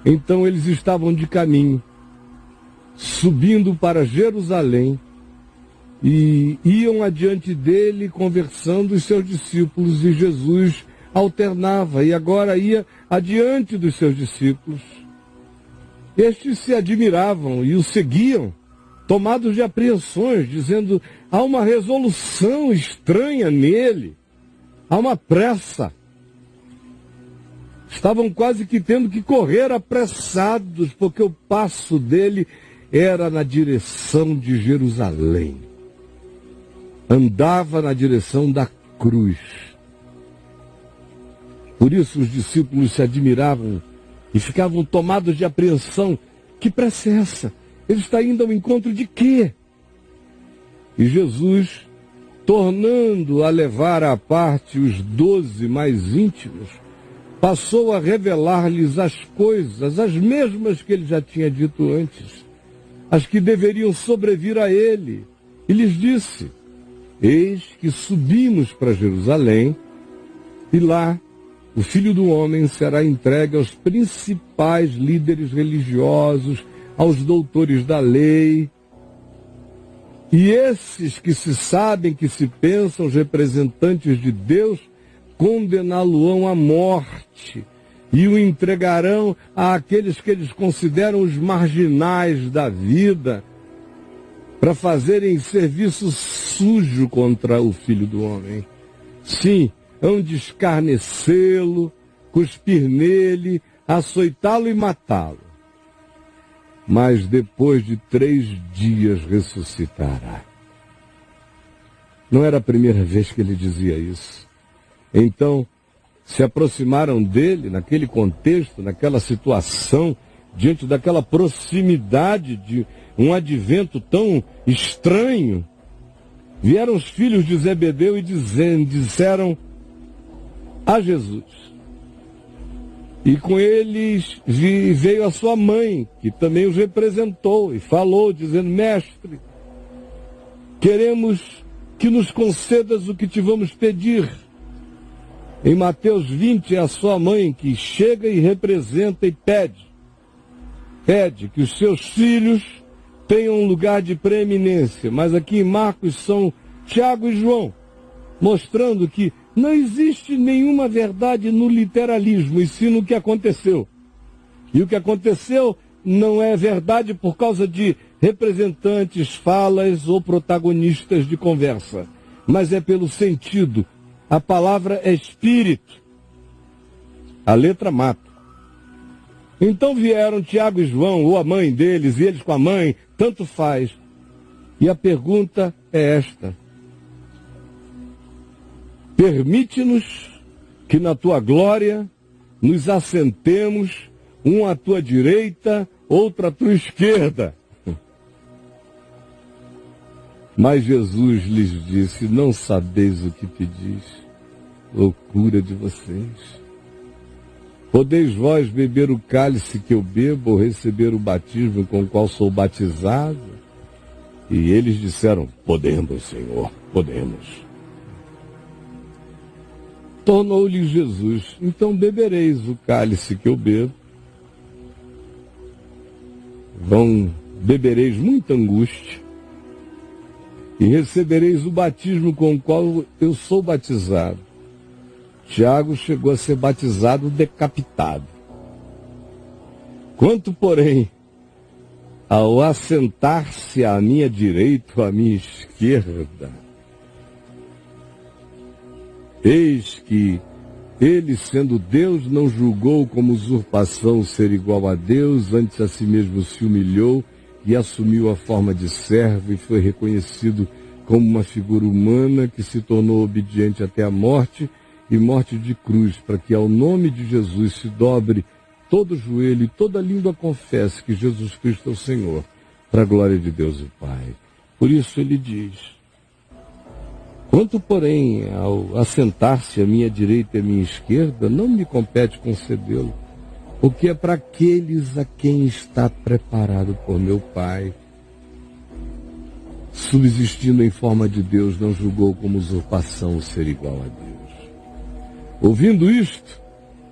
Então eles estavam de caminho, subindo para Jerusalém, e iam adiante dele conversando os seus discípulos, e Jesus alternava e agora ia adiante dos seus discípulos. Estes se admiravam e o seguiam, tomados de apreensões, dizendo: há uma resolução estranha nele, há uma pressa. Estavam quase que tendo que correr apressados, porque o passo dele era na direção de Jerusalém. Andava na direção da cruz. Por isso os discípulos se admiravam e ficavam tomados de apreensão. Que pressa é essa? Ele está indo ao encontro de quê? E Jesus, tornando a levar à parte os 12 mais íntimos, passou a revelar-lhes as coisas, as mesmas que ele já tinha dito antes, as que deveriam sobrevir a ele. E lhes disse: eis que subimos para Jerusalém, e lá o Filho do Homem será entregue aos principais líderes religiosos, aos doutores da lei, e esses que se sabem, que se pensam os representantes de Deus, condená-lo-ão à morte e o entregarão àqueles que eles consideram os marginais da vida, para fazerem serviço sujo contra o Filho do Homem. Sim, hão de escarnecê-lo, cuspir nele, açoitá-lo e matá-lo. Mas depois de 3 dias ressuscitará. Não era a primeira vez que ele dizia isso. Então, se aproximaram dele, naquele contexto, naquela situação, diante daquela proximidade de um advento tão estranho. Vieram os filhos de Zebedeu e disseram a Jesus. E com eles veio a sua mãe, que também os representou, e falou, dizendo: mestre, queremos que nos concedas o que te vamos pedir. Em Mateus 20 é a sua mãe que chega e representa e pede. Pede que os seus filhos tenham um lugar de preeminência. Mas aqui em Marcos são Tiago e João, mostrando que não existe nenhuma verdade no literalismo, e sim no que aconteceu. E o que aconteceu não é verdade por causa de representantes, falas ou protagonistas de conversa, mas é pelo sentido. A palavra é espírito. A letra mata. Então vieram Tiago e João, ou a mãe deles, e eles com a mãe, tanto faz. E a pergunta é esta: permite-nos que na tua glória nos assentemos, um à tua direita, outro à tua esquerda. Mas Jesus lhes disse: não sabeis o que pedis, loucura de vocês. Podeis vós beber o cálice que eu bebo, ou receber o batismo com o qual sou batizado? E eles disseram: podemos, Senhor, podemos. Tornou-lhe Jesus: então bebereis o cálice que eu bebo. Bebereis muita angústia, e recebereis o batismo com o qual eu sou batizado. Tiago chegou a ser batizado decapitado. Quanto, porém, ao assentar-se à minha direita ou à minha esquerda, eis que ele, sendo Deus, não julgou como usurpação ser igual a Deus, antes a si mesmo se humilhou e assumiu a forma de servo e foi reconhecido como uma figura humana que se tornou obediente até a morte e morte de cruz, para que ao nome de Jesus se dobre todo joelho e toda língua confesse que Jesus Cristo é o Senhor, para a glória de Deus o Pai. Por isso ele diz: quanto, porém, ao assentar-se à minha direita e à minha esquerda, não me compete concedê-lo, porque é para aqueles a quem está preparado por meu Pai. Subsistindo em forma de Deus, não julgou como usurpação ser igual a Deus. Ouvindo isto,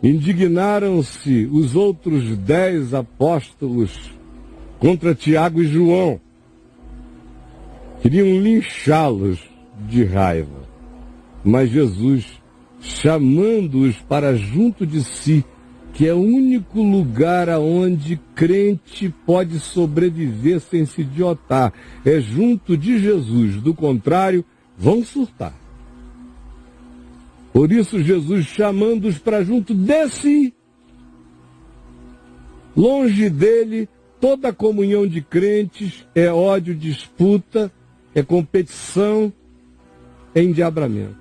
Indignaram-se os outros 10 apóstolos contra Tiago e João. Queriam linchá-los de raiva. Mas Jesus, chamando-os para junto de si, que é o único lugar aonde crente pode sobreviver sem se idiotar, é junto de Jesus. Do contrário, vão surtar. Por isso, Jesus, chamando-os para junto de si, longe dele, toda comunhão de crentes é ódio, disputa, é competição, é endiabramento.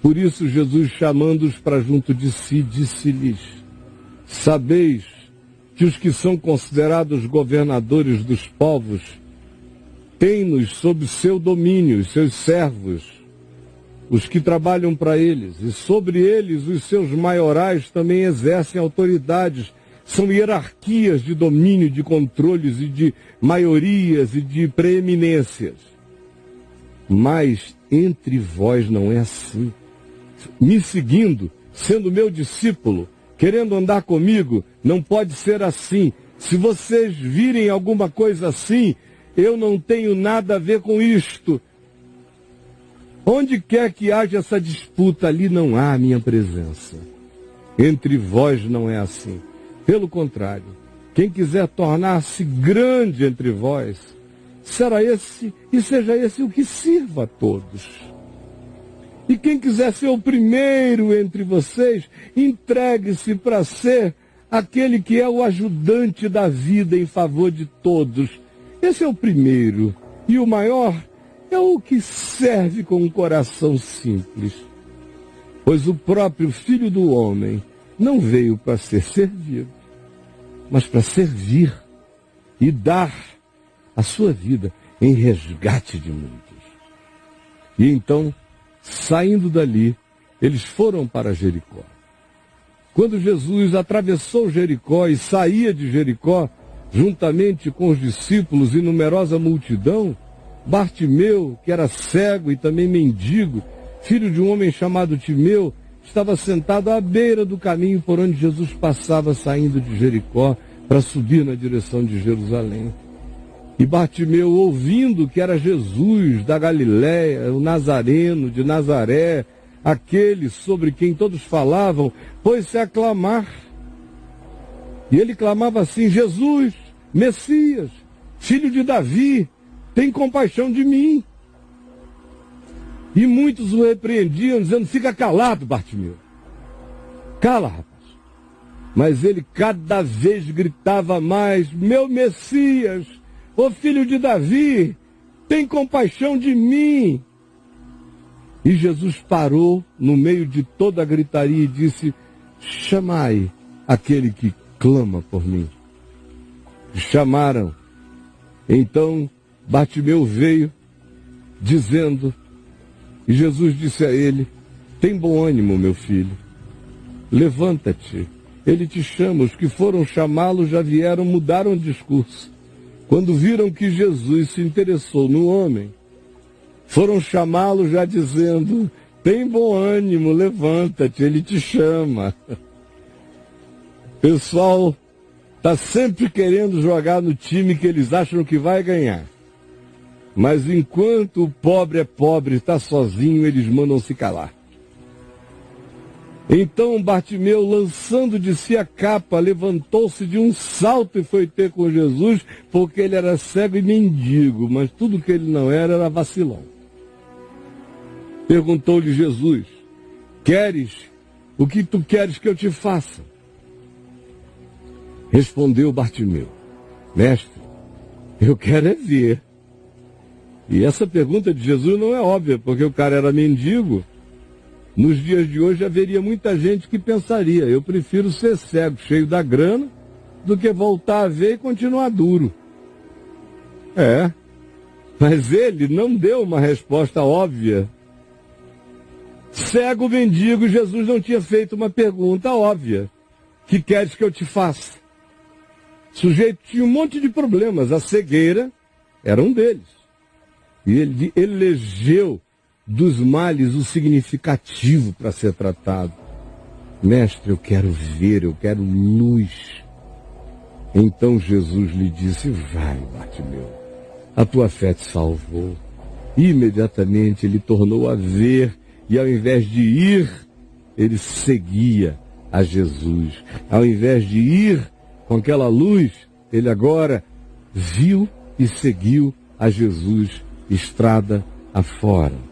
Por isso, Jesus, chamando-os para junto de si, disse-lhes: sabeis que os que são considerados governadores dos povos têm-nos sob seu domínio, os seus servos, os que trabalham para eles, e sobre eles os seus maiorais também exercem autoridades. São hierarquias de domínio, de controles e de maiorias e de preeminências. Mas entre vós não é assim. Me seguindo, sendo meu discípulo, querendo andar comigo, não pode ser assim. Se vocês virem alguma coisa assim, eu não tenho nada a ver com isto. Onde quer que haja essa disputa, ali não há a minha presença. Entre vós não é assim. Pelo contrário, quem quiser tornar-se grande entre vós, será esse e seja esse o que sirva a todos. E quem quiser ser o primeiro entre vocês, entregue-se para ser aquele que é o ajudante da vida em favor de todos. Esse é o primeiro. E o maior é o que serve com um coração simples. Pois o próprio Filho do Homem não veio para ser servido, mas para servir e dar a sua vida em resgate de muitos. E então, saindo dali, eles foram para Jericó. Quando Jesus atravessou Jericó e saía de Jericó, juntamente com os discípulos e numerosa multidão, Bartimeu, que era cego e também mendigo, filho de um homem chamado Timeu, estava sentado à beira do caminho por onde Jesus passava saindo de Jericó para subir na direção de Jerusalém. E Bartimeu, ouvindo que era Jesus da Galiléia, o Nazareno de Nazaré, aquele sobre quem todos falavam, pôs-se a clamar. E ele clamava assim: Jesus, Messias, filho de Davi, tem compaixão de mim. E muitos o repreendiam, dizendo: fica calado, Bartimeu. Cala, rapaz. Mas ele cada vez gritava mais: meu Messias, ô filho de Davi, tem compaixão de mim. E Jesus parou no meio de toda a gritaria e disse: chamai aquele que clama por mim. Chamaram. Então Bartimeu veio, dizendo, e Jesus disse a ele: tem bom ânimo, meu filho, levanta-te, ele te chama. Os que foram chamá-lo já vieram, mudaram o discurso. Quando viram que Jesus se interessou no homem, foram chamá-lo já dizendo: tem bom ânimo, levanta-te, ele te chama. O pessoal está sempre querendo jogar no time que eles acham que vai ganhar. Mas enquanto o pobre é pobre, está sozinho, eles mandam se calar. Então Bartimeu, lançando de si a capa, levantou-se de um salto e foi ter com Jesus, porque ele era cego e mendigo, mas tudo que ele não era vacilão. Perguntou-lhe Jesus: queres? O que tu queres que eu te faça? Respondeu Bartimeu: mestre, eu quero é ver. E essa pergunta de Jesus não é óbvia, porque o cara era mendigo. Nos dias de hoje haveria muita gente que pensaria: eu prefiro ser cego, cheio da grana, do que voltar a ver e continuar duro. É, mas ele não deu uma resposta óbvia. Cego, mendigo, Jesus não tinha feito uma pergunta óbvia: que queres que eu te faça? O sujeito tinha um monte de problemas, a cegueira era um deles. E ele elegeu dos males o significativo para ser tratado. Mestre, eu quero ver, eu quero luz. Então Jesus lhe disse, vai, Bartimeu, a tua fé te salvou. E imediatamente ele tornou a ver, e ao invés de ir, ele seguia a Jesus. Ao invés de ir com aquela luz, ele agora viu e seguiu a Jesus estrada afora.